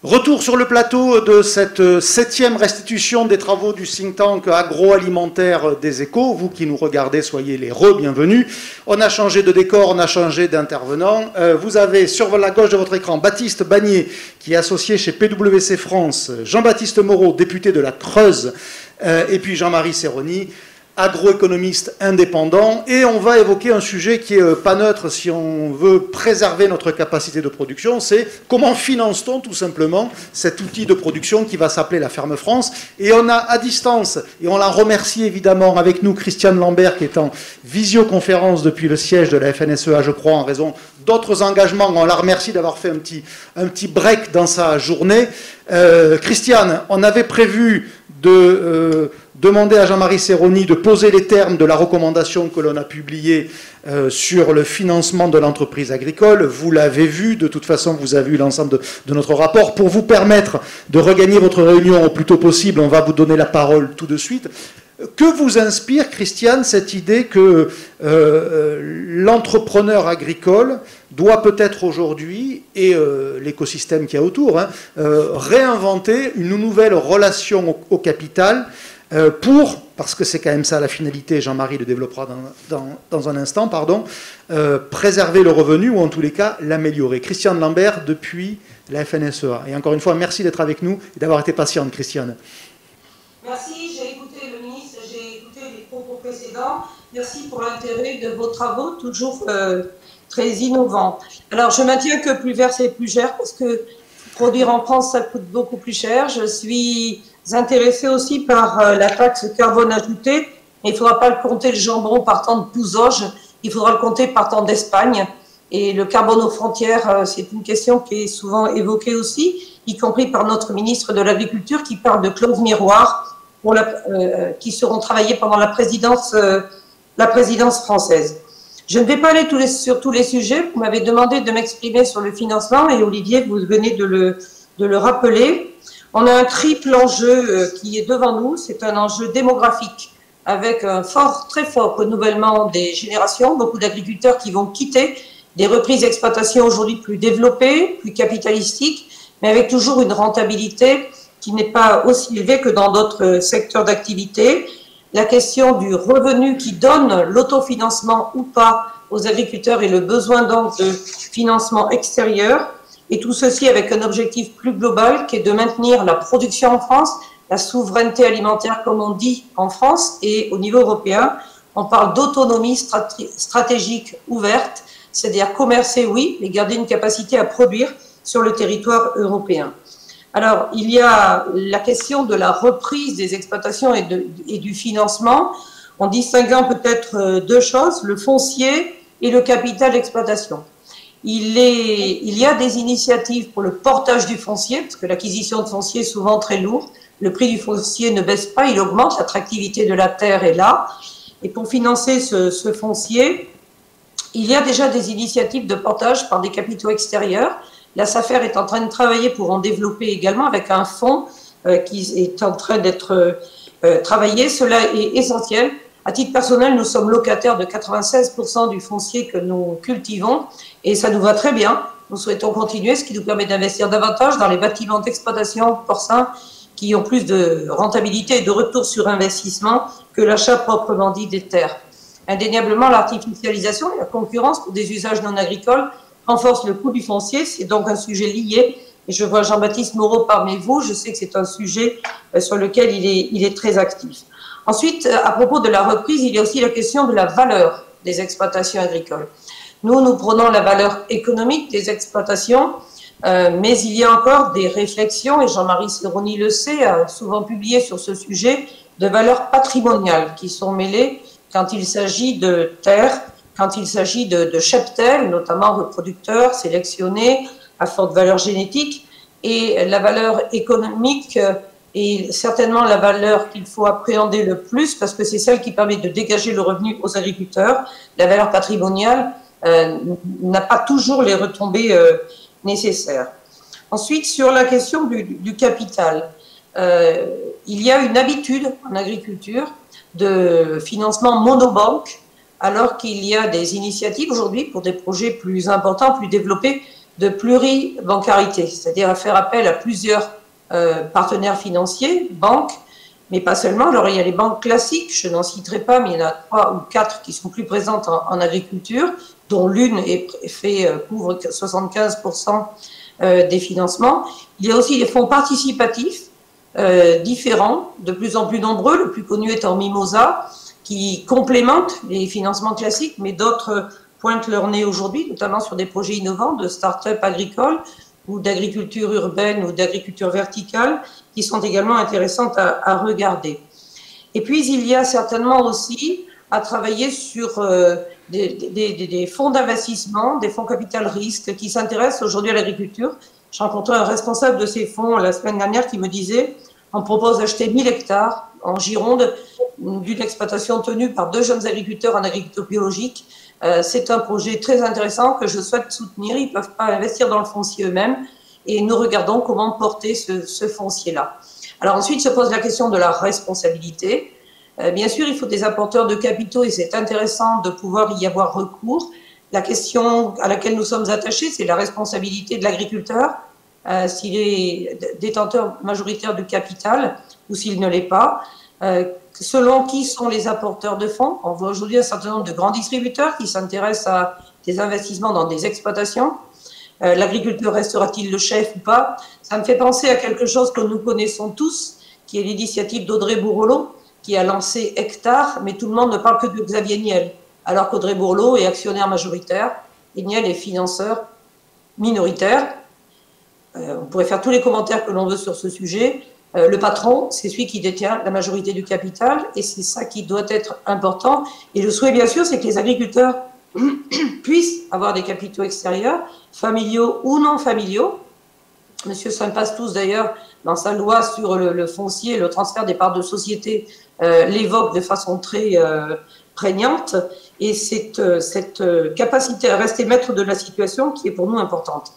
Retour sur le plateau de cette 7e restitution des travaux du think tank agroalimentaire des Échos. Vous qui nous regardez, soyez les re-bienvenus. On a changé de décor, on a changé d'intervenant. Vous avez sur la gauche de votre écran Baptiste Bagné, qui est associé chez PwC France, Jean-Baptiste Moreau, député de la Creuse, et puis Jean-Marie Serroni, agroéconomiste indépendant, et on va évoquer un sujet qui est pas neutre si on veut préserver notre capacité de production, c'est comment finance-t-on tout simplement cet outil de production qui va s'appeler la Ferme France. Et on a à distance, et on la remercie évidemment avec nous, Christiane Lambert, qui est en visioconférence depuis le siège de la FNSEA, je crois, en raison d'autres engagements. On la remercie d'avoir fait un petit break dans sa journée. Christiane, on avait prévu de demander à Jean-Marie Serroni de poser les termes de la recommandation que l'on a publiée sur le financement de l'entreprise agricole. Vous l'avez vu, de toute façon, vous avez vu l'ensemble de notre rapport. Pour vous permettre de regagner votre réunion au plus tôt possible, on va vous donner la parole tout de suite. Que vous inspire, Christiane, cette idée que l'entrepreneur agricole doit peut-être aujourd'hui, et l'écosystème qu'il y a autour, réinventer une nouvelle relation au capital parce que c'est quand même ça la finalité, Jean-Marie le développera dans un instant, préserver le revenu ou en tous les cas l'améliorer. Christiane Lambert depuis la FNSEA. Et encore une fois, merci d'être avec nous et d'avoir été patiente, Christiane. Merci, j'ai écouté le ministre, j'ai écouté les propos précédents. Merci pour l'intérêt de vos travaux, toujours très innovants. Alors, je maintiens que plus vert, c'est plus cher, parce que produire en France, ça coûte beaucoup plus cher. Je suis intéressée aussi par la taxe carbone ajoutée. Il ne faudra pas le compter le jambon partant de Pouzauges, il faudra le compter partant d'Espagne. Et le carbone aux frontières, c'est une question qui est souvent évoquée aussi, y compris par notre ministre de l'Agriculture qui parle de clauses miroirs qui seront travaillées pendant la présidence française. Je ne vais pas aller sur tous les sujets. Vous m'avez demandé de m'exprimer sur le financement et Olivier, vous venez de le rappeler. On a un triple enjeu qui est devant nous. C'est un enjeu démographique avec un très fort renouvellement des générations, beaucoup d'agriculteurs qui vont quitter, des reprises d'exploitation aujourd'hui plus développées, plus capitalistiques, mais avec toujours une rentabilité qui n'est pas aussi élevée que dans d'autres secteurs d'activité. La question du revenu qui donne l'autofinancement ou pas aux agriculteurs et le besoin donc de financement extérieur. Et tout ceci avec un objectif plus global qui est de maintenir la production en France, la souveraineté alimentaire comme on dit en France et au niveau européen. On parle d'autonomie stratégique ouverte, c'est-à-dire commercer oui, mais garder une capacité à produire sur le territoire européen. Alors, il y a la question de la reprise des exploitations et du financement, en distinguant peut-être deux choses, le foncier et le capital d'exploitation. Il y a des initiatives pour le portage du foncier, parce que l'acquisition de foncier est souvent très lourde. Le prix du foncier ne baisse pas, il augmente, l'attractivité de la terre est là. Et pour financer ce foncier, il y a déjà des initiatives de portage par des capitaux extérieurs. La SAFER est en train de travailler pour en développer également avec un fonds qui est en train d'être travaillé. Cela est essentiel. À titre personnel, nous sommes locataires de 96% du foncier que nous cultivons et ça nous va très bien. Nous souhaitons continuer, ce qui nous permet d'investir davantage dans les bâtiments d'exploitation porcins qui ont plus de rentabilité et de retour sur investissement que l'achat proprement dit des terres. Indéniablement, l'artificialisation et la concurrence pour des usages non agricoles renforce le coût du foncier, c'est donc un sujet lié. Et je vois Jean-Baptiste Moreau parmi vous, je sais que c'est un sujet sur lequel il est très actif. Ensuite, à propos de la reprise, il y a aussi la question de la valeur des exploitations agricoles. Nous prenons la valeur économique des exploitations, mais il y a encore des réflexions, et Jean-Marie Serroni le sait, a souvent publié sur ce sujet, de valeurs patrimoniales qui sont mêlées quand il s'agit de terres, quand il s'agit de cheptels, notamment reproducteurs, sélectionnés, à forte valeur génétique, et la valeur économique est certainement la valeur qu'il faut appréhender le plus, parce que c'est celle qui permet de dégager le revenu aux agriculteurs. La valeur patrimoniale n'a pas toujours les retombées nécessaires. Ensuite, sur la question du capital, il y a une habitude en agriculture de financement monobanque, alors qu'il y a des initiatives aujourd'hui pour des projets plus importants, plus développés, de pluribancarité, c'est-à-dire à faire appel à plusieurs partenaires financiers, banques, mais pas seulement. Alors, il y a les banques classiques, je n'en citerai pas, mais il y en a 3 ou 4 qui sont plus présentes en agriculture, dont l'une couvre 75% des financements. Il y a aussi les fonds participatifs différents, de plus en plus nombreux, le plus connu étant Mimosa, qui complémentent les financements classiques, mais d'autres pointent leur nez aujourd'hui, notamment sur des projets innovants de start-up agricoles ou d'agriculture urbaine ou d'agriculture verticale, qui sont également intéressantes à regarder. Et puis, il y a certainement aussi à travailler sur des fonds d'investissement, des fonds capital risque qui s'intéressent aujourd'hui à l'agriculture. J'ai rencontré un responsable de ces fonds la semaine dernière qui me disait on propose d'acheter 1000 hectares en Gironde d'une exploitation tenue par 2 jeunes agriculteurs en agriculture biologique. C'est un projet très intéressant que je souhaite soutenir. Ils ne peuvent pas investir dans le foncier eux-mêmes et nous regardons comment porter ce foncier-là. Alors ensuite se pose la question de la responsabilité. Bien sûr, il faut des apporteurs de capitaux et c'est intéressant de pouvoir y avoir recours. La question à laquelle nous sommes attachés, c'est la responsabilité de l'agriculteur, s'il est détenteur majoritaire du capital ou s'il ne l'est pas. Selon qui sont les apporteurs de fonds. On voit aujourd'hui un certain nombre de grands distributeurs qui s'intéressent à des investissements dans des exploitations. L'agriculteur restera-t-il le chef ou pas? Ça me fait penser à quelque chose que nous connaissons tous, qui est l'initiative d'Audrey Bourrelot, qui a lancé Hectare, mais tout le monde ne parle que de Xavier Niel, alors qu'Audrey Bourrelot est actionnaire majoritaire et Niel est financeur minoritaire. On pourrait faire tous les commentaires que l'on veut sur ce sujet. Le patron, c'est celui qui détient la majorité du capital et c'est ça qui doit être important. Et le souhait, bien sûr, c'est que les agriculteurs puissent avoir des capitaux extérieurs, familiaux ou non familiaux. Monsieur Saint-Pastous, d'ailleurs, dans sa loi sur le foncier, le transfert des parts de société, l'évoque de façon très prégnante. Et cette capacité à rester maître de la situation qui est pour nous importante.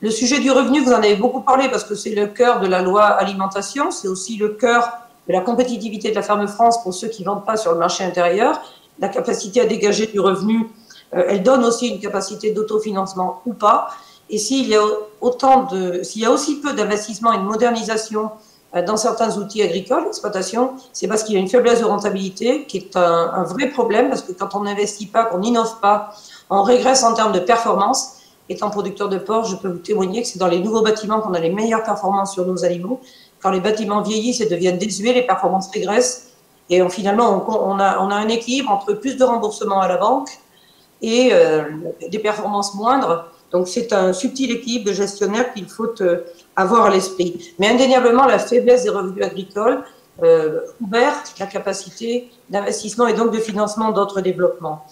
Le sujet du revenu, vous en avez beaucoup parlé parce que c'est le cœur de la loi alimentation, c'est aussi le cœur de la compétitivité de la ferme France pour ceux qui ne vendent pas sur le marché intérieur. La capacité à dégager du revenu, elle donne aussi une capacité d'autofinancement ou pas. Et s'il y a aussi peu d'investissement et de modernisation dans certains outils agricoles, exploitation, c'est parce qu'il y a une faiblesse de rentabilité qui est un vrai problème parce que quand on n'investit pas, qu'on n'innove pas, on régresse en termes de performance. Étant producteur de porc, je peux vous témoigner que c'est dans les nouveaux bâtiments qu'on a les meilleures performances sur nos animaux. Quand les bâtiments vieillissent et deviennent désuets, les performances régressent. Et finalement, on a un équilibre entre plus de remboursement à la banque et des performances moindres. Donc, c'est un subtil équilibre de gestionnaire qu'il faut avoir à l'esprit. Mais indéniablement, la faiblesse des revenus agricoles ouvert la capacité d'investissement et donc de financement d'autres développements.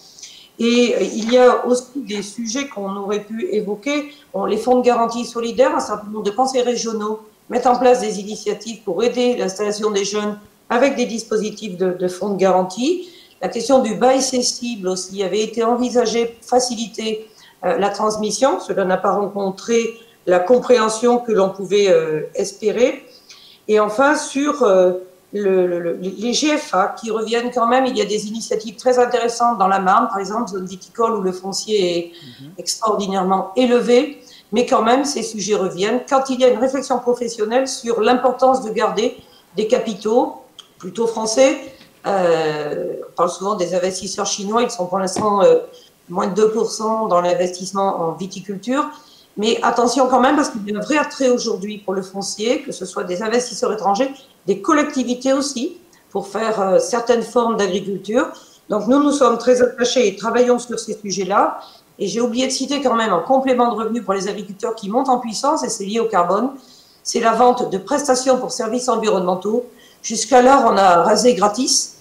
Et il y a aussi des sujets qu'on aurait pu évoquer. Les fonds de garantie solidaire, un certain nombre de conseils régionaux mettent en place des initiatives pour aider l'installation des jeunes avec des dispositifs de fonds de garantie. La question du bail cessible aussi avait été envisagée pour faciliter la transmission. Cela n'a pas rencontré la compréhension que l'on pouvait espérer. Et enfin, sur les GFA qui reviennent quand même, il y a des initiatives très intéressantes dans la Marne, par exemple, zone viticole où le foncier est extraordinairement élevé, mais quand même ces sujets reviennent quand il y a une réflexion professionnelle sur l'importance de garder des capitaux plutôt français. On parle souvent des investisseurs chinois, ils sont pour l'instant moins de 2% dans l'investissement en viticulture. Mais attention quand même, parce qu'il y a un vrai attrait aujourd'hui pour le foncier, que ce soit des investisseurs étrangers, des collectivités aussi, pour faire certaines formes d'agriculture. Donc nous sommes très attachés et travaillons sur ces sujets-là. Et j'ai oublié de citer quand même un complément de revenus pour les agriculteurs qui monte en puissance, et c'est lié au carbone. C'est la vente de prestations pour services environnementaux. Jusqu'alors, on a rasé gratis,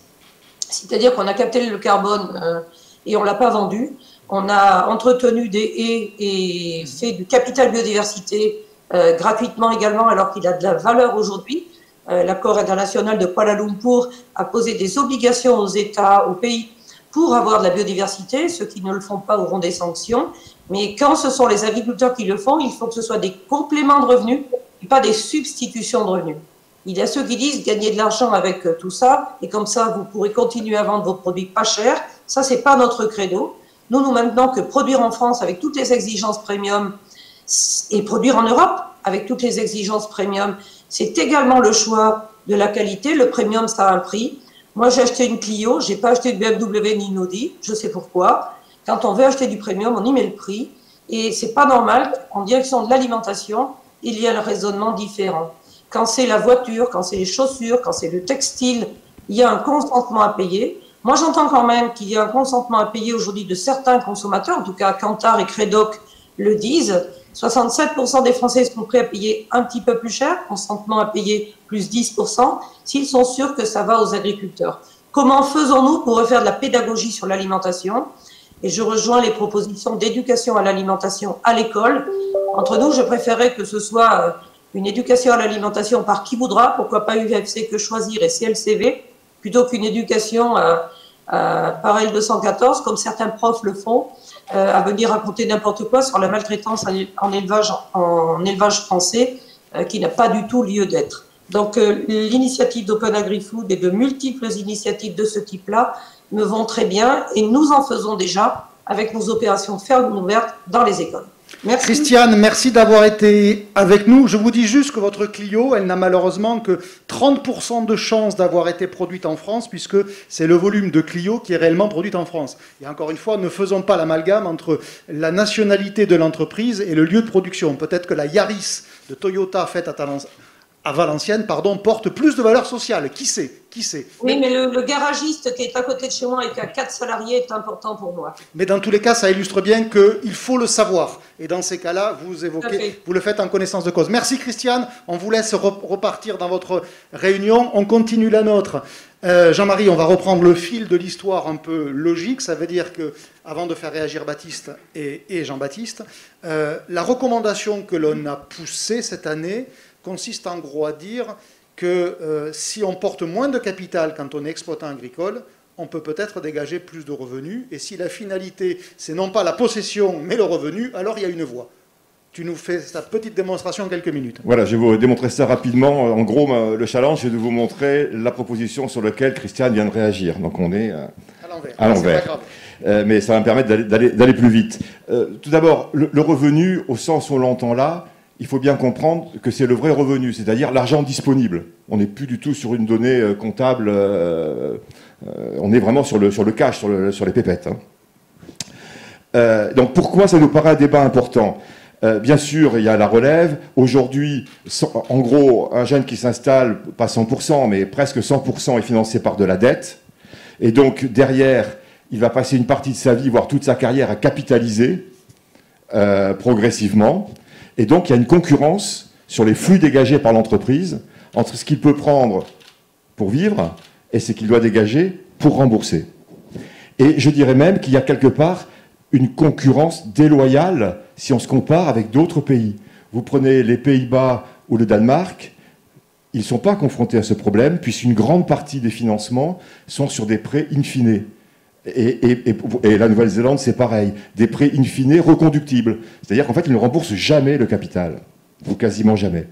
c'est-à-dire qu'on a capté le carbone et on ne l'a pas vendu. On a entretenu des haies et fait du capital biodiversité gratuitement également, alors qu'il a de la valeur aujourd'hui. L'accord international de Kuala Lumpur a posé des obligations aux États, aux pays, pour avoir de la biodiversité. Ceux qui ne le font pas auront des sanctions. Mais quand ce sont les agriculteurs qui le font, il faut que ce soit des compléments de revenus et pas des substitutions de revenus. Il y a ceux qui disent gagner de l'argent avec tout ça, et comme ça, vous pourrez continuer à vendre vos produits pas chers. Ça, c'est pas notre credo. Nous maintenons que produire en France avec toutes les exigences premium, et produire en Europe avec toutes les exigences premium. C'est également le choix de la qualité. Le premium, ça a un prix. Moi, j'ai acheté une Clio, j'ai pas acheté de BMW ni une Audi, je sais pourquoi. Quand on veut acheter du premium, on y met le prix. Et c'est pas normal, en direction de l'alimentation, il y a le raisonnement différent. Quand c'est la voiture, quand c'est les chaussures, quand c'est le textile, il y a un consentement à payer. Moi, j'entends quand même qu'il y a un consentement à payer aujourd'hui de certains consommateurs, en tout cas Kantar et Credoc le disent. 67% des Français sont prêts à payer un petit peu plus cher, consentement à payer plus 10%, s'ils sont sûrs que ça va aux agriculteurs. Comment faisons-nous pour refaire de la pédagogie sur l'alimentation? Et je rejoins les propositions d'éducation à l'alimentation à l'école. Entre nous, je préférerais que ce soit une éducation à l'alimentation par qui voudra, pourquoi pas UFC que choisir et CLCV, plutôt qu'une éducation par L214, comme certains profs le font, à venir raconter n'importe quoi sur la maltraitance en élevage français, qui n'a pas du tout lieu d'être. Donc l'initiative d'Open Agri-Food et de multiples initiatives de ce type-là me vont très bien, et nous en faisons déjà avec nos opérations de ferme ouverte dans les écoles. Merci. Christiane, merci d'avoir été avec nous. Je vous dis juste que votre Clio, elle n'a malheureusement que 30% de chances d'avoir été produite en France, puisque c'est le volume de Clio qui est réellement produit en France. Et encore une fois, ne faisons pas l'amalgame entre la nationalité de l'entreprise et le lieu de production. Peut-être que la Yaris de Toyota faite à Valenciennes, porte plus de valeur sociale. Qui sait? Oui, mais le garagiste qui est à côté de chez moi et qui a 4 salariés est important pour moi. Mais dans tous les cas, ça illustre bien qu'il faut le savoir. Et dans ces cas-là, vous le faites en connaissance de cause. Merci Christiane, on vous laisse repartir dans votre réunion. On continue la nôtre. Jean-Marie, on va reprendre le fil de l'histoire un peu logique. Ça veut dire que, avant de faire réagir Baptiste et Jean-Baptiste, la recommandation que l'on a poussée cette année consiste en gros à dire que si on porte moins de capital quand on est exploitant agricole, on peut peut-être dégager plus de revenus. Et si la finalité, c'est non pas la possession, mais le revenu, alors il y a une voie. Tu nous fais ta petite démonstration en quelques minutes. Voilà, je vais vous démontrer ça rapidement. En gros, le challenge, c'est de vous montrer la proposition sur laquelle Christiane vient de réagir. Donc on est à l'envers. Mais ça va me permettre d'aller plus vite. Tout d'abord, le revenu, au sens où on l'entend là, il faut bien comprendre que c'est le vrai revenu, c'est-à-dire l'argent disponible. On n'est plus du tout sur une donnée comptable, on est vraiment sur le cash, sur les pépettes. Hein. Donc pourquoi ça nous paraît un débat important? Bien sûr, il y a la relève. Aujourd'hui, en gros, un jeune qui s'installe, pas 100%, mais presque 100% est financé par de la dette. Et donc derrière, il va passer une partie de sa vie, voire toute sa carrière, à capitaliser progressivement. Et donc, il y a une concurrence sur les flux dégagés par l'entreprise entre ce qu'il peut prendre pour vivre et ce qu'il doit dégager pour rembourser. Et je dirais même qu'il y a quelque part une concurrence déloyale si on se compare avec d'autres pays. Vous prenez les Pays-Bas ou le Danemark, ils ne sont pas confrontés à ce problème, puisqu'une grande partie des financements sont sur des prêts in fine. Et la Nouvelle-Zélande, c'est pareil. Des prêts in fine reconductibles. C'est-à-dire qu'en fait, ils ne remboursent jamais le capital. Ou quasiment jamais.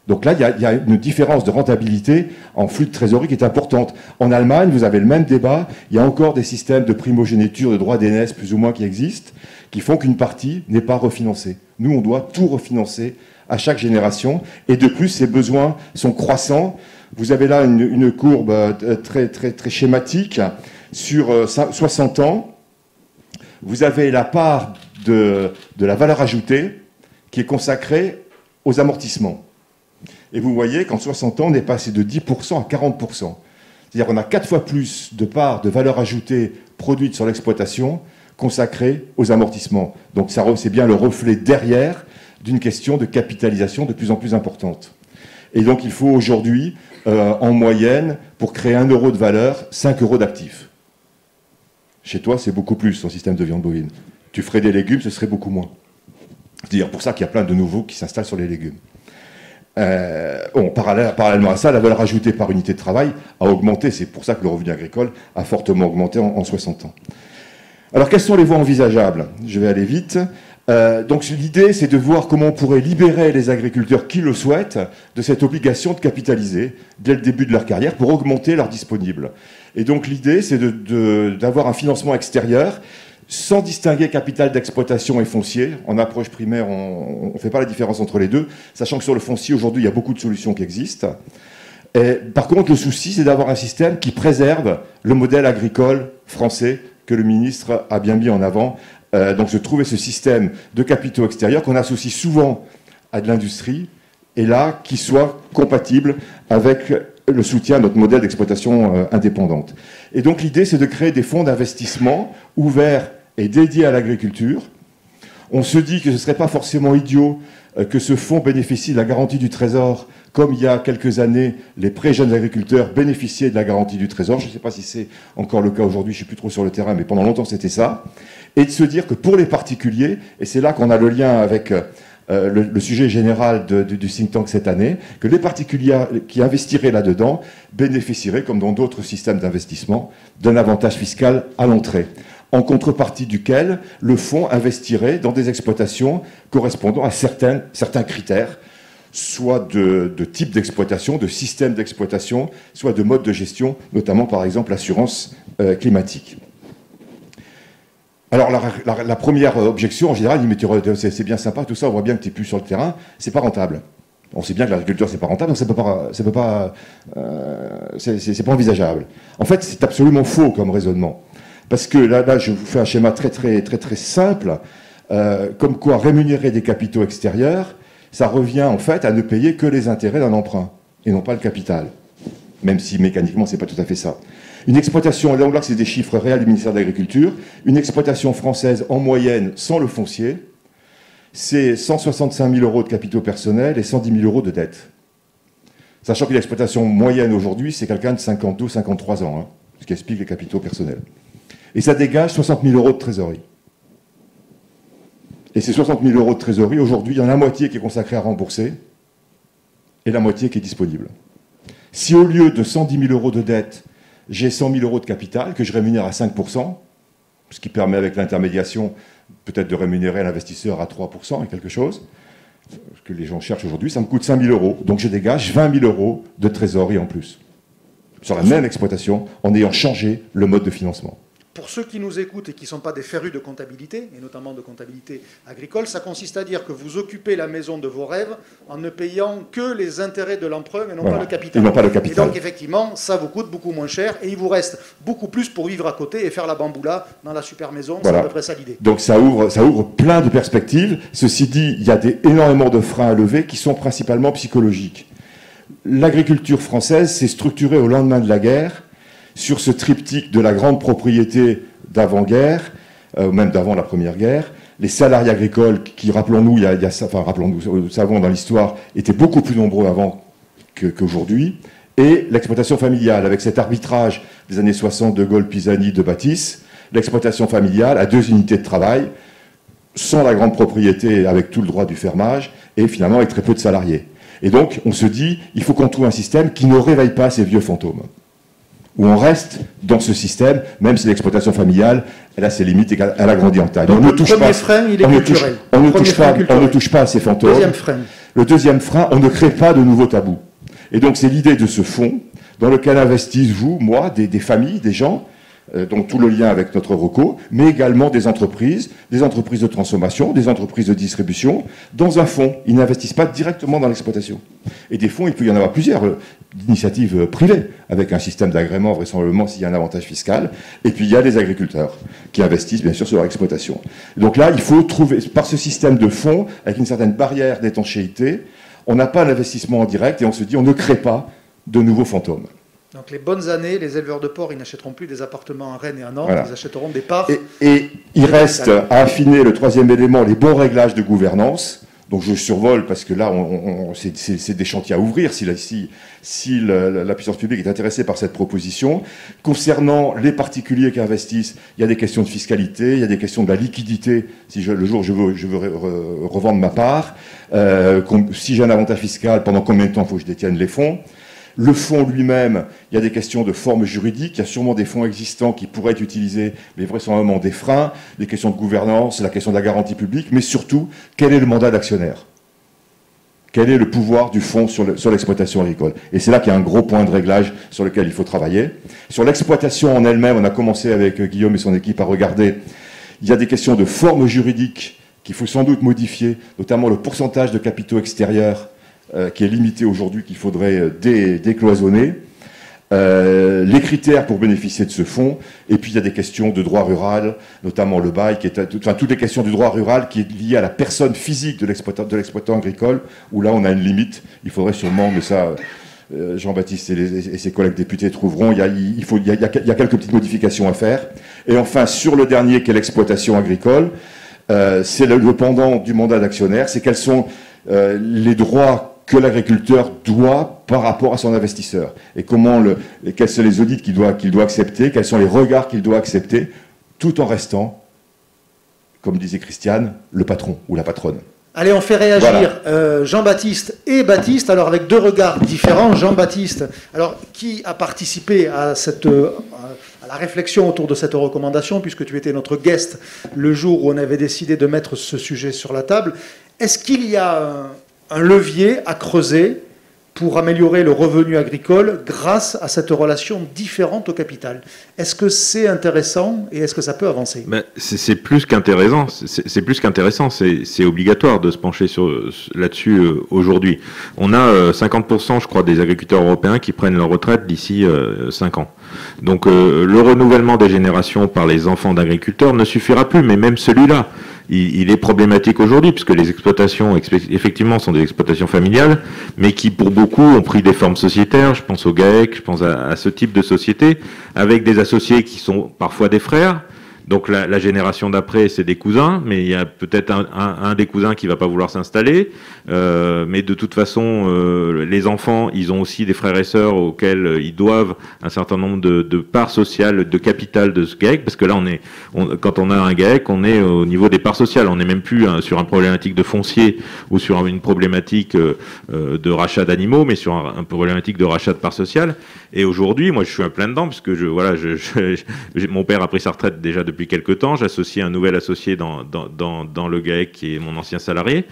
Donc là, il y a une différence de rentabilité en flux de trésorerie qui est importante. En Allemagne, vous avez le même débat. Il y a encore des systèmes de primogéniture, de droits d'aînesse, plus ou moins, qui existent, qui font qu'une partie n'est pas refinancée. Nous, on doit tout refinancer à chaque génération. Et de plus, ces besoins sont croissants. Vous avez là une courbe très schématique. Sur 60 ans, vous avez la part de la valeur ajoutée qui est consacrée aux amortissements. Et vous voyez qu'en 60 ans, on est passé de 10% à 40%. C'est-à-dire qu'on a 4 fois plus de part de valeur ajoutée produite sur l'exploitation consacrée aux amortissements. Donc c'est bien le reflet derrière d'une question de capitalisation de plus en plus importante. Et donc il faut aujourd'hui, en moyenne, pour créer 1 euro de valeur, 5 euros d'actifs. Chez toi, c'est beaucoup plus, ton système de viande bovine. Tu ferais des légumes, ce serait beaucoup moins. C'est d'ailleurs pour ça qu'il y a plein de nouveaux qui s'installent sur les légumes. Parallèlement à ça, la valeur ajoutée par unité de travail a augmenté. C'est pour ça que le revenu agricole a fortement augmenté en 60 ans. Alors, quelles sont les voies envisageables? Je vais aller vite. Donc, l'idée, c'est de voir comment on pourrait libérer les agriculteurs qui le souhaitent de cette obligation de capitaliser dès le début de leur carrière pour augmenter leur disponible. Et donc, l'idée, c'est d'avoir un financement extérieur sans distinguer capital d'exploitation et foncier. En approche primaire, on ne fait pas la différence entre les deux, sachant que sur le foncier, aujourd'hui, il y a beaucoup de solutions qui existent. Et, par contre, le souci, c'est d'avoir un système qui préserve le modèle agricole français que le ministre a bien mis en avant. Donc, de trouver ce système de capitaux extérieurs qu'on associe souvent à de l'industrie, et là, qui soit compatible avec le soutien à notre modèle d'exploitation indépendante. Et donc, l'idée, c'est de créer des fonds d'investissement ouverts et dédié à l'agriculture. On se dit que ce ne serait pas forcément idiot que ce fonds bénéficie de la garantie du Trésor, comme il y a quelques années, les pré-jeunes agriculteurs bénéficiaient de la garantie du Trésor. Je ne sais pas si c'est encore le cas aujourd'hui, je ne suis plus trop sur le terrain, mais pendant longtemps c'était ça. Et de se dire que pour les particuliers, et c'est là qu'on a le lien avec le sujet général du think tank cette année, que les particuliers qui investiraient là-dedans bénéficieraient, comme dans d'autres systèmes d'investissement, d'un avantage fiscal à l'entrée, en contrepartie duquel le fonds investirait dans des exploitations correspondant à certains critères, soit de type d'exploitation, de système d'exploitation, soit de mode de gestion, notamment par exemple l'assurance climatique. Alors la première objection, en général, il dit mais c'est bien sympa, tout ça, on voit bien que tu n'es plus sur le terrain, c'est pas rentable. On sait bien que l'agriculture c'est pas rentable, donc c'est pas envisageable. En fait, c'est absolument faux comme raisonnement. Parce que là, je vous fais un schéma très simple, comme quoi rémunérer des capitaux extérieurs, ça revient en fait à ne payer que les intérêts d'un emprunt, et non pas le capital. Même si mécaniquement, c'est pas tout à fait ça. Une exploitation, là c'est des chiffres réels du ministère de l'Agriculture, une exploitation française en moyenne sans le foncier, c'est 165 000 euros de capitaux personnels et 110 000 euros de dettes. Sachant que l'exploitation moyenne aujourd'hui, c'est quelqu'un de 52-53 ans, hein, ce qui explique les capitaux personnels. Et ça dégage 60 000 euros de trésorerie. Et ces 60 000 euros de trésorerie, aujourd'hui, il y en a la moitié qui est consacrée à rembourser et la moitié qui est disponible. Si au lieu de 110 000 euros de dette, j'ai 100 000 euros de capital que je rémunère à 5%, ce qui permet avec l'intermédiation peut-être de rémunérer l'investisseur à 3% et quelque chose, ce que les gens cherchent aujourd'hui, ça me coûte 5 000 euros. Donc je dégage 20 000 euros de trésorerie en plus, sur la même exploitation, en ayant changé le mode de financement. Pour ceux qui nous écoutent et qui ne sont pas des férus de comptabilité, et notamment de comptabilité agricole, ça consiste à dire que vous occupez la maison de vos rêves en ne payant que les intérêts de l'emprunt et non pas le capital. Et non pas le capital. Et donc, effectivement, ça vous coûte beaucoup moins cher et il vous reste beaucoup plus pour vivre à côté et faire la bamboula dans la super maison. Voilà. C'est à peu près ça l'idée. Donc, ça ouvre plein de perspectives. Ceci dit, il y a énormément de freins à lever qui sont principalement psychologiques. L'agriculture française s'est structurée au lendemain de la guerre sur ce triptyque de la grande propriété d'avant-guerre, même d'avant la Première Guerre, les salariés agricoles qui, rappelons-nous, nous savons dans l'histoire, étaient beaucoup plus nombreux avant qu'aujourd'hui, et l'exploitation familiale, avec cet arbitrage des années 60 de Gaulle, Pisani, de Baptiste, l'exploitation familiale à 2 unités de travail, sans la grande propriété, avec tout le droit du fermage, et finalement avec très peu de salariés. Et donc, on se dit, il faut qu'on trouve un système qui ne réveille pas ces vieux fantômes, où on reste dans ce système, même si l'exploitation familiale, elle a ses limites et elle a grandi en taille. Donc le premier frein, il est culturel. On ne touche pas à ces fantômes. Deuxième frein. Le deuxième frein, on ne crée pas de nouveaux tabous. Et donc c'est l'idée de ce fonds, dans lequel investissent vous, moi, des familles, des gens, donc tout le lien avec notre ROCO, mais également des entreprises de transformation, des entreprises de distribution, dans un fonds. Ils n'investissent pas directement dans l'exploitation. Et des fonds, il peut y en avoir plusieurs, d'initiatives privées, avec un système d'agrément, vraisemblablement, s'il y a un avantage fiscal. Et puis il y a les agriculteurs, qui investissent bien sûr sur leur exploitation. Donc là, il faut trouver, par ce système de fonds, avec une certaine barrière d'étanchéité, on n'a pas l'investissement en direct, et on se dit, on ne crée pas de nouveaux fantômes. Donc les bonnes années, les éleveurs de porc, ils n'achèteront plus des appartements à Rennes et à Nantes, voilà. Ils achèteront des parts. Et il reste à affiner le troisième élément, les bons réglages de gouvernance. Donc je survole parce que là, c'est des chantiers à ouvrir si la puissance publique est intéressée par cette proposition. Concernant les particuliers qui investissent, il y a des questions de fiscalité, il y a des questions de la liquidité. Si le jour je veux revendre ma part, si j'ai un avantage fiscal, pendant combien de temps il faut que je détienne les fonds? Le fonds lui-même, il y a des questions de forme juridique, il y a sûrement des fonds existants qui pourraient être utilisés, mais vraisemblablement des freins, des questions de gouvernance, la question de la garantie publique, mais surtout, quel est le mandat d'actionnaire? Quel est le pouvoir du fonds sur l'exploitation agricole? Et c'est là qu'il y a un gros point de réglage sur lequel il faut travailler. Sur l'exploitation en elle-même, on a commencé avec Guillaume et son équipe à regarder. Il y a des questions de forme juridique qu'il faut sans doute modifier, notamment le pourcentage de capitaux extérieurs qui est limité aujourd'hui, qu'il faudrait décloisonner. Les critères pour bénéficier de ce fonds, et puis il y a des questions de droit rural, notamment le bail, toutes les questions du droit rural qui est lié à la personne physique de l'exploitant agricole, où là on a une limite. Il faudrait sûrement, mais ça, Jean-Baptiste et ses collègues députés trouveront, il y a quelques petites modifications à faire. Et enfin, sur le dernier, qui est l'exploitation agricole, c'est le pendant du mandat d'actionnaire, c'est quels sont les droits que l'agriculteur doit par rapport à son investisseur. Et quels sont les audits qu'il doit accepter, quels sont les regards qu'il doit accepter, tout en restant, comme disait Christiane, le patron ou la patronne. Allez, on fait réagir voilà. Jean-Baptiste et Baptiste, alors avec deux regards différents. Jean-Baptiste, alors qui a participé à la réflexion autour de cette recommandation, puisque tu étais notre guest le jour où on avait décidé de mettre ce sujet sur la table. Est-ce qu'il y a un levier à creuser pour améliorer le revenu agricole grâce à cette relation différente au capital? Est-ce que c'est intéressant et est-ce que ça peut avancer? C'est plus qu'intéressant. C'est plus qu'intéressant. C'est obligatoire de se pencher là-dessus aujourd'hui. On a 50%, je crois, des agriculteurs européens qui prennent leur retraite d'ici 5 ans. Donc le renouvellement des générations par les enfants d'agriculteurs ne suffira plus, mais même celui-là, il est problématique aujourd'hui, puisque les exploitations, effectivement, sont des exploitations familiales, mais qui, pour beaucoup, ont pris des formes sociétaires. Je pense au GAEC, je pense à ce type de société, avec des associés qui sont parfois des frères. Donc la génération d'après, c'est des cousins, mais il y a peut-être un des cousins qui va pas vouloir s'installer. Mais de toute façon, les enfants, ils ont aussi des frères et sœurs auxquels ils doivent un certain nombre de parts sociales, de capital de ce GAEC, parce que là, quand on a un GAEC, on est au niveau des parts sociales. On n'est même plus sur une problématique de foncier ou sur une problématique de rachat d'animaux, mais sur une problématique de rachat de parts sociales. Et aujourd'hui, moi, je suis à plein dedans, parce que mon père a pris sa retraite déjà depuis quelques temps. J'associe un nouvel associé dans le GAEC qui est mon ancien salarié.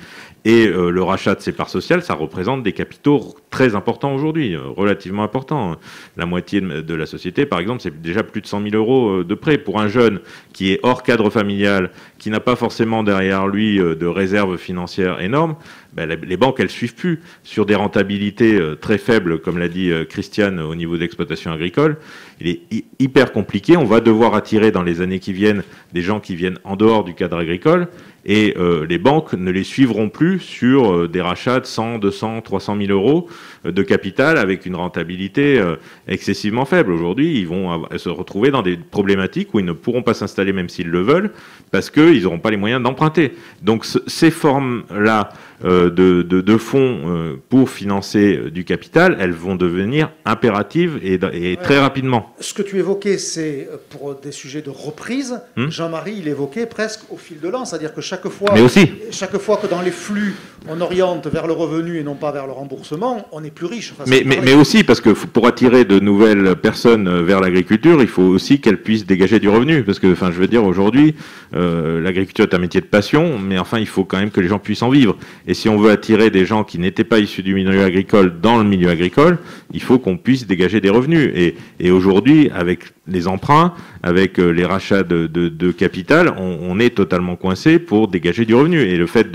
Et le rachat de ces parts sociales, ça représente des capitaux très importants aujourd'hui, relativement importants. La moitié de la société, par exemple, c'est déjà plus de 100 000 euros de prêt. Pour un jeune qui est hors cadre familial, qui n'a pas forcément derrière lui de réserves financières énormes, les banques, elles suivent plus sur des rentabilités très faibles, comme l'a dit Christiane, au niveau d'exploitation agricole. Il est hyper compliqué. On va devoir attirer dans les années qui viennent des gens qui viennent en dehors du cadre agricole. Et les banques ne les suivront plus sur des rachats de 100, 200, 300 000 euros de capital avec une rentabilité excessivement faible. Aujourd'hui, ils vont se retrouver dans des problématiques où ils ne pourront pas s'installer même s'ils le veulent parce qu'ils n'auront pas les moyens d'emprunter. Donc ces formes-là de fonds pour financer du capital, elles vont devenir impératives et très rapidement. Ce que tu évoquais, c'est pour des sujets de reprise. Jean-Marie, il évoquait presque au fil de l'an, c'est-à-dire que chaque fois que dans les flux, on oriente vers le revenu et non pas vers le remboursement, on est plus riche. Mais aussi, parce que pour attirer de nouvelles personnes vers l'agriculture, il faut aussi qu'elles puissent dégager du revenu. Parce que, je veux dire, aujourd'hui, l'agriculture est un métier de passion, mais enfin, il faut quand même que les gens puissent en vivre. Et si on veut attirer des gens qui n'étaient pas issus du milieu agricole dans le milieu agricole, il faut qu'on puisse dégager des revenus. Et aujourd'hui, avec les emprunts, avec les rachats de capital, on est totalement coincé pour dégager du revenu. Et le fait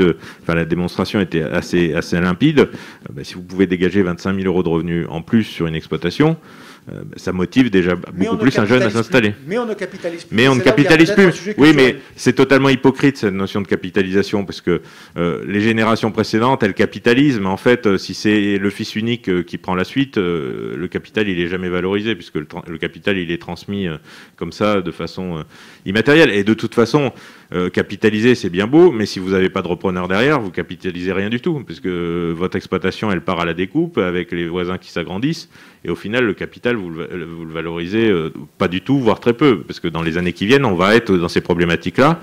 la démonstration était assez limpide. Si vous pouvez dégager 25 000 euros de revenus en plus sur une exploitation, ça motive déjà beaucoup plus un jeune à s'installer. Mais on ne capitalise plus. Mais on ne capitalise plus. Oui, mais c'est totalement hypocrite cette notion de capitalisation, parce que les générations précédentes, elles capitalisent, mais en fait, si c'est le fils unique qui prend la suite, le capital, il est jamais valorisé, puisque le capital, il est transmis comme ça, de façon immatérielle. Et de toute façon, capitaliser, c'est bien beau, mais si vous n'avez pas de repreneur derrière, vous capitalisez rien du tout, puisque votre exploitation, elle part à la découpe avec les voisins qui s'agrandissent, et au final, le capital, vous le valorisez pas du tout, voire très peu, parce que dans les années qui viennent, on va être dans ces problématiques-là,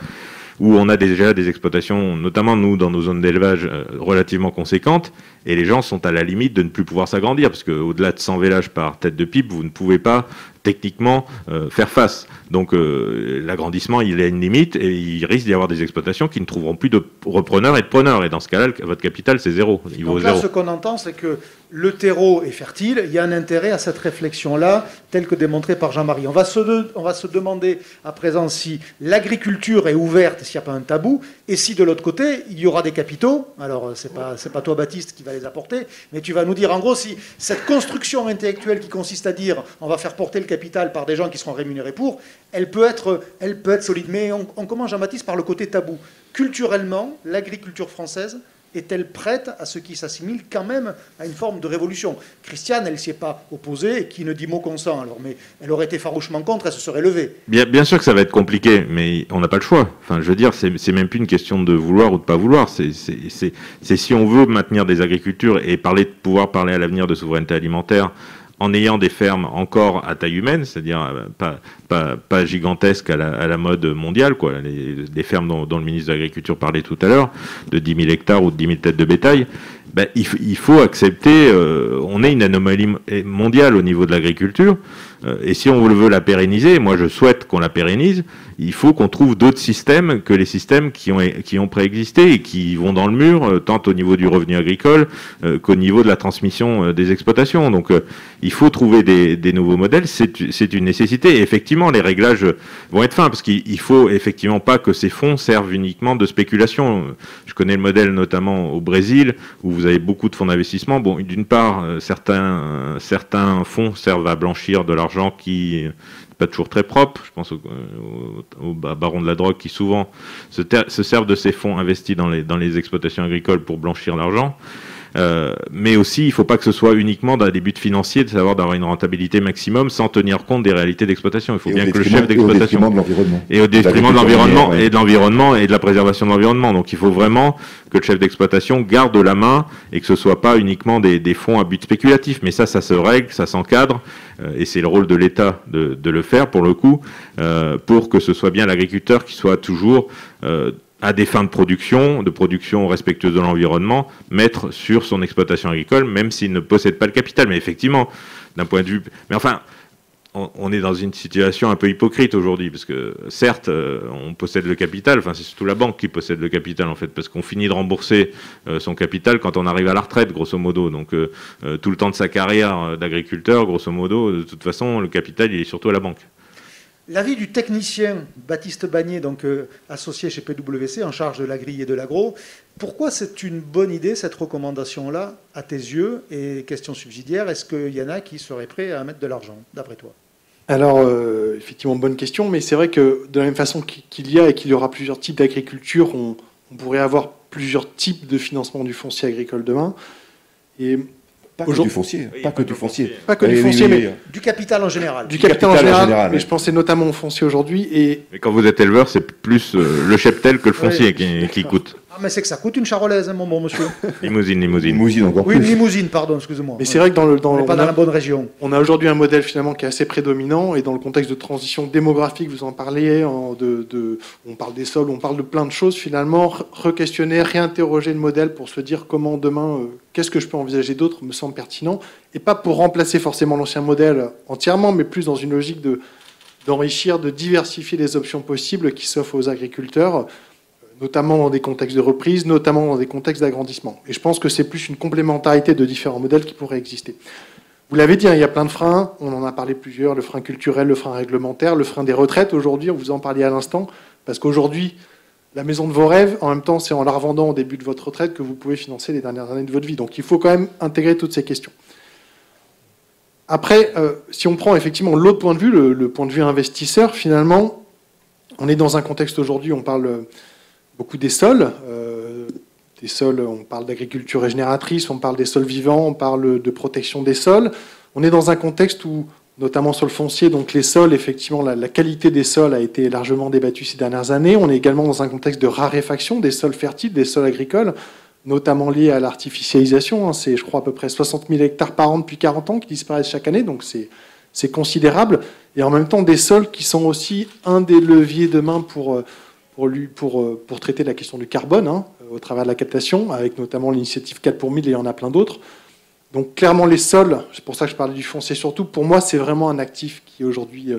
où on a déjà des exploitations, notamment nous, dans nos zones d'élevage relativement conséquentes, et les gens sont à la limite de ne plus pouvoir s'agrandir, parce qu'au-delà de 100 vélages par tête de pipe, vous ne pouvez pas techniquement faire face. Donc l'agrandissement, il a une limite et il risque d'y avoir des exploitations qui ne trouveront plus de repreneurs et de preneurs. Et dans ce cas-là, votre capital, c'est zéro. Il vaut Donc là, zéro. ce qu'on entend, c'est que le terreau est fertile. Il y a un intérêt à cette réflexion-là, telle que démontrée par Jean-Marie. On va se demander à présent si l'agriculture est ouverte, s'il n'y a pas un tabou, et si de l'autre côté, il y aura des capitaux. Alors, c'est pas toi, Baptiste, qui va les apporter, mais tu vas nous dire, en gros, si cette construction intellectuelle qui consiste à dire on va faire porter le capital par des gens qui seront rémunérés pour, elle peut être solide. Mais on commence, Jean-Baptiste, par le côté tabou. Culturellement, l'agriculture française est-elle prête à ce qui s'assimile quand même à une forme de révolution? Christiane, elle ne s'y est pas opposée, et qui ne dit mot consent, alors, mais elle aurait été farouchement contre, elle se serait levée. Bien sûr que ça va être compliqué, mais on n'a pas le choix. Enfin, je veux dire, c'est même plus une question de vouloir ou de pas vouloir. C'est si on veut maintenir des agricultures et pouvoir parler à l'avenir de souveraineté alimentaire en ayant des fermes encore à taille humaine, c'est-à-dire pas gigantesques à la mode mondiale, quoi. Les fermes dont le ministre de l'Agriculture parlait tout à l'heure, de 10 000 hectares ou de 10 000 têtes de bétail, il faut accepter, on est une anomalie mondiale au niveau de l'agriculture, et si on veut la pérenniser, moi je souhaite qu'on la pérennise, il faut qu'on trouve d'autres systèmes que les systèmes qui ont préexisté et qui vont dans le mur, tant au niveau du revenu agricole qu'au niveau de la transmission des exploitations. Donc il faut trouver des nouveaux modèles, c'est une nécessité. Et effectivement, les réglages vont être fins, parce qu'il faut effectivement pas que ces fonds servent uniquement de spéculation. Je connais le modèle notamment au Brésil, où vous avez beaucoup de fonds d'investissement. Bon, d'une part, certains fonds servent à blanchir de l'argent qui pas toujours très propre. Je pense aux barons de la drogue qui souvent se servent de ces fonds investis dans les exploitations agricoles pour blanchir l'argent. Mais aussi, il ne faut pas que ce soit uniquement dans des buts financiers, de savoir d'avoir une rentabilité maximum sans tenir compte des réalités d'exploitation. Il faut bien que le chef d'exploitation... Et au détriment de l'environnement. Et de l'environnement et de la préservation de l'environnement. Donc il faut vraiment que le chef d'exploitation garde la main et que ce ne soit pas uniquement des fonds à but spéculatif. Mais ça se règle, ça s'encadre. Et c'est le rôle de l'État de le faire, pour le coup, pour que ce soit bien l'agriculteur qui soit toujours... à des fins de production respectueuse de l'environnement, mettre sur son exploitation agricole, même s'il ne possède pas le capital. Mais effectivement, d'un point de vue... Mais enfin, on est dans une situation un peu hypocrite aujourd'hui, parce que certes, on possède le capital, enfin c'est surtout la banque qui possède le capital en fait, parce qu'on finit de rembourser son capital quand on arrive à la retraite, grosso modo. Donc tout le temps de sa carrière d'agriculteur, grosso modo, de toute façon, le capital, il est surtout à la banque. L'avis du technicien Baptiste Bagné, donc associé chez PwC, en charge de la grille et de l'agro, pourquoi c'est une bonne idée, cette recommandation-là, à tes yeux? Et question subsidiaire, est-ce qu'il y en a qui seraient prêts à mettre de l'argent, d'après toi? Alors, effectivement, bonne question, mais c'est vrai que de la même façon qu'il y a et qu'il y aura plusieurs types d'agriculture, on pourrait avoir plusieurs types de financement du foncier agricole demain. Et pas que du foncier, pas que du foncier. Pas que du foncier, mais du capital en général. Du capital en général, mais je pensais notamment au foncier aujourd'hui. Et quand vous êtes éleveur, c'est plus le cheptel que le foncier qui coûte. Ah, mais c'est que ça coûte une charolaise, hein, mon bon monsieur. Limousine encore plus. Oui, une limousine, pardon, excusez-moi. Mais c'est vrai que on n'est pas dans la bonne région. On a aujourd'hui un modèle finalement qui est assez prédominant, et dans le contexte de transition démographique, vous en parliez, on parle des sols, on parle de plein de choses finalement, re-questionner, réinterroger le modèle pour se dire comment demain, qu'est-ce que je peux envisager d'autre me semble pertinent, et pas pour remplacer forcément l'ancien modèle entièrement, mais plus dans une logique d'enrichir, de diversifier les options possibles qui s'offrent aux agriculteurs, notamment dans des contextes de reprise, notamment dans des contextes d'agrandissement. Et je pense que c'est plus une complémentarité de différents modèles qui pourraient exister. Vous l'avez dit, hein, il y a plein de freins, on en a parlé plusieurs, le frein culturel, le frein réglementaire, le frein des retraites aujourd'hui, on vous en parlait à l'instant, parce qu'aujourd'hui, la maison de vos rêves, en même temps, c'est en la revendant au début de votre retraite que vous pouvez financer les dernières années de votre vie. Donc il faut quand même intégrer toutes ces questions. Après, si on prend effectivement l'autre point de vue, le point de vue investisseur, finalement, on est dans un contexte aujourd'hui, on parle beaucoup des sols. On parle d'agriculture régénératrice, on parle des sols vivants, on parle de protection des sols. On est dans un contexte où, notamment sur le foncier, donc les sols, effectivement, la qualité des sols a été largement débattue ces dernières années. On est également dans un contexte de raréfaction des sols fertiles, des sols agricoles, notamment liés à l'artificialisation. C'est, je crois, à peu près 60 000 hectares par an depuis 40 ans qui disparaissent chaque année, donc c'est considérable. Et en même temps, des sols qui sont aussi un des leviers demain pour traiter la question du carbone, hein, au travers de la captation, avec notamment l'initiative 4 pour 1000, et il y en a plein d'autres. Donc clairement les sols, c'est pour ça que je parlais du foncier surtout, pour moi c'est vraiment un actif qui est aujourd'hui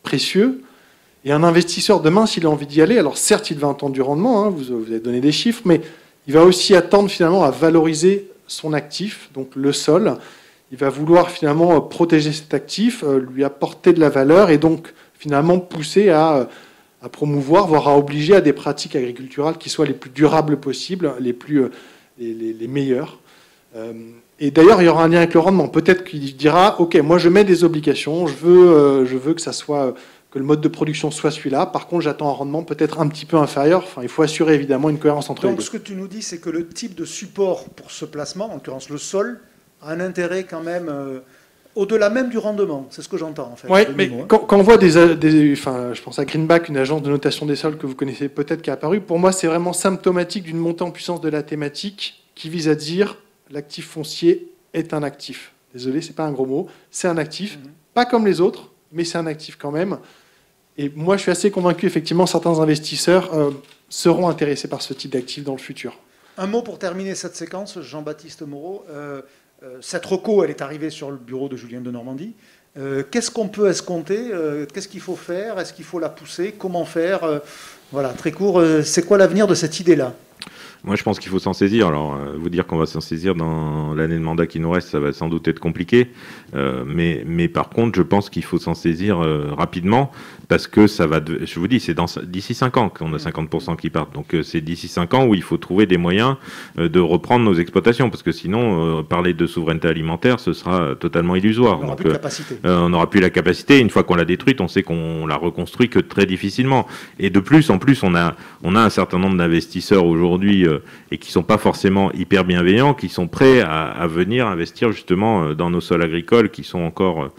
précieux. Et un investisseur demain, s'il a envie d'y aller, alors certes il va entendre du rendement, hein, vous avez donné des chiffres, mais il va aussi attendre finalement à valoriser son actif, donc le sol. Il va vouloir finalement protéger cet actif, lui apporter de la valeur et donc finalement pousser à promouvoir, voire à obliger à des pratiques agriculturales qui soient les plus durables possibles, les meilleures. Et d'ailleurs, il y aura un lien avec le rendement. Peut-être qu'il dira, OK, moi je mets des obligations, je veux que ça soit, que le mode de production soit celui-là. Par contre, j'attends un rendement peut-être un petit peu inférieur. Enfin, il faut assurer évidemment une cohérence entre les deux. Donc, ce que tu nous dis, c'est que le type de support pour ce placement, en l'occurrence le sol, a un intérêt quand même au-delà même du rendement. C'est ce que j'entends en fait. Oui, mais quand on voit enfin, je pense à Greenback, une agence de notation des sols que vous connaissez peut-être qui est apparue, pour moi, c'est vraiment symptomatique d'une montée en puissance de la thématique qui vise à dire l'actif foncier est un actif. Désolé, c'est pas un gros mot. C'est un actif, pas comme les autres, mais c'est un actif quand même. Et moi, je suis assez convaincu, effectivement, certains investisseurs seront intéressés par ce type d'actifs dans le futur. Un mot pour terminer cette séquence, Jean-Baptiste Moreau. Cette reco, elle est arrivée sur le bureau de Julien Denormandie. Qu'est-ce qu'on peut escompter? Qu'est-ce qu'il faut faire? Est-ce qu'il faut la pousser? Comment faire? Voilà, très court. C'est quoi l'avenir de cette idée-là? Moi, je pense qu'il faut s'en saisir. Alors, vous dire qu'on va s'en saisir dans l'année de mandat qui nous reste, ça va sans doute être compliqué. Mais par contre, je pense qu'il faut s'en saisir rapidement parce que ça va... Je vous dis, c'est d'ici 5 ans qu'on a 50% qui partent. Donc, c'est d'ici 5 ans où il faut trouver des moyens de reprendre nos exploitations parce que sinon, parler de souveraineté alimentaire, ce sera totalement illusoire. On n'aura plus de capacité. On n'aura plus la capacité. Une fois qu'on l'a détruite, on sait qu'on la reconstruit que très difficilement. Et de plus, en plus, on a un certain nombre d'investisseurs aujourd'hui et qui sont pas forcément hyper bienveillants, qui sont prêts à venir investir justement dans nos sols agricoles qui sont encore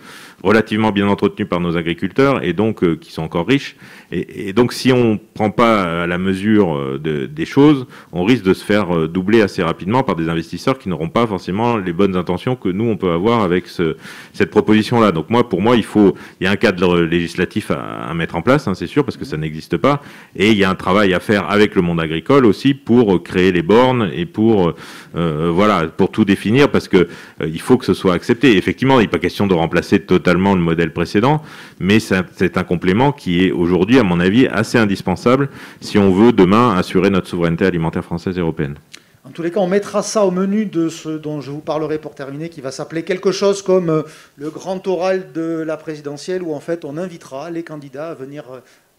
relativement bien entretenus par nos agriculteurs et donc qui sont encore riches. Et donc si on prend pas à la mesure des choses, on risque de se faire doubler assez rapidement par des investisseurs qui n'auront pas forcément les bonnes intentions que nous on peut avoir avec cette proposition-là. Donc pour moi, il y a un cadre législatif à mettre en place, hein, c'est sûr, parce que ça n'existe pas. Et il y a un travail à faire avec le monde agricole aussi pour créer les bornes et pour tout définir, parce que il faut que ce soit accepté. Effectivement, il n'est pas question de remplacer totalement le modèle précédent, mais c'est un complément qui est aujourd'hui, à mon avis, assez indispensable si on veut demain assurer notre souveraineté alimentaire française et européenne. En tous les cas, on mettra ça au menu de ce dont je vous parlerai pour terminer, qui va s'appeler quelque chose comme le grand oral de la présidentielle, où en fait on invitera les candidats à venir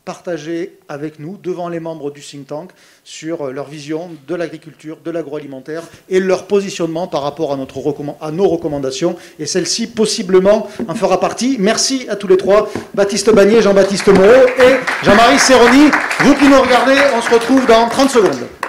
partager avec nous, devant les membres du think tank, sur leur vision de l'agriculture, de l'agroalimentaire et leur positionnement par rapport à nos recommandations. Et celle-ci, possiblement, en fera partie. Merci à tous les trois, Baptiste Bagné, Jean-Baptiste Moreau et Jean-Marie Serroni. Vous qui nous regardez, on se retrouve dans 30 secondes.